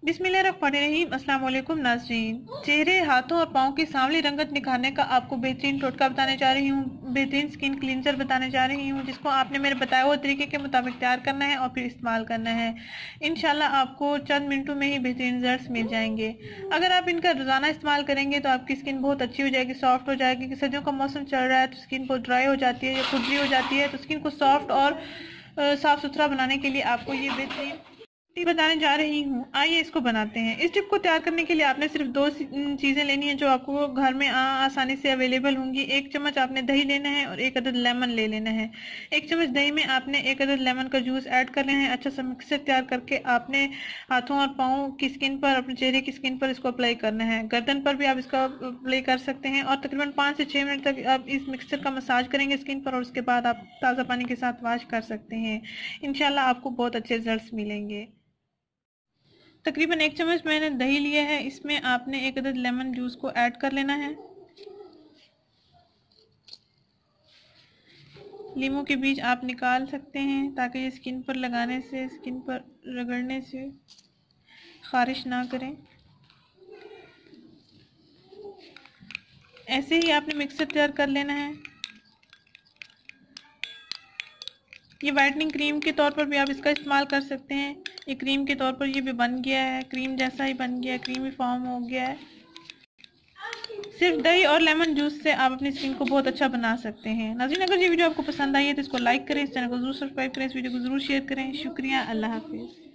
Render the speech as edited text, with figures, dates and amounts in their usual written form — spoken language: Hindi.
बिस्मिल्लाहिर्रहमानिर्रहीम। अस्सलाम वालेकुम नाज़रीन। चेहरे, हाथों और पाँव की सांवली रंगत निखारने का आपको बेहतरीन टोटका बताने जा रही हूँ। बेहतरीन स्किन क्लींजर बताने जा रही हूँ, जिसको आपने मेरे बताए हुए तरीके के मुताबिक तैयार करना है और फिर इस्तेमाल करना है। इंशाल्लाह आपको चंद मिनटों में ही बेहतरीन रिजल्ट्स मिल जाएंगे। अगर आप इनका रोजाना इस्तेमाल करेंगे तो आपकी स्किन बहुत अच्छी हो जाएगी, सॉफ्ट हो जाएगी। सर्दियों का मौसम चल रहा है तो स्किन बहुत ड्राई हो जाती है या खुजली हो जाती है, तो स्किन को सॉफ्ट और साफ सुथरा बनाने के लिए आपको ये बेहतरीन टिप बताने जा रही हूँ। आइए इसको बनाते हैं। इस टिप को तैयार करने के लिए आपने सिर्फ दो चीजें लेनी है जो आपको घर में आसानी से अवेलेबल होंगी। 1 चम्मच आपने दही लेना है और 1 अदद लेमन ले लेना है। 1 चम्मच दही में आपने 1 अदद लेमन का जूस ऐड कर लेना है। अच्छा सा मिक्सर तैयार करके आपने हाथों और पाँव की स्किन पर, अपने चेहरे की स्किन पर इसको अप्लाई करना है। गर्दन पर भी आप इसका अप्लाई कर सकते हैं और तकरीबन 5 से 6 मिनट तक आप इस मिक्सचर का मसाज करेंगे स्किन पर और उसके बाद आप ताज़ा पानी के साथ वॉश कर सकते हैं। इंशाल्लाह आपको बहुत अच्छे रिजल्ट्स मिलेंगे। तकरीबन 1 चम्मच मैंने दही लिया है, इसमें आपने 1 अदद लेमन जूस को ऐड कर लेना है। लीमू के बीज आप निकाल सकते हैं ताकि ये स्किन पर लगाने से, स्किन पर रगड़ने से खारिश ना करें। ऐसे ही आपने मिक्सर तैयार कर लेना है। ये वाइटनिंग क्रीम के तौर पर भी आप इसका इस्तेमाल कर सकते हैं। ये क्रीम के तौर पर ये भी बन गया है, क्रीम जैसा ही बन गया है, क्रीमी फॉर्म हो गया है। सिर्फ दही और लेमन जूस से आप अपनी स्किन को बहुत अच्छा बना सकते हैं। नाज़रीन, अगर ये वीडियो आपको पसंद आई है तो इसको लाइक करें, इस चैनल को जरूर सब्सक्राइब करें, इस वीडियो को जरूर शेयर करें। शुक्रिया, अल्लाह हाफिज़।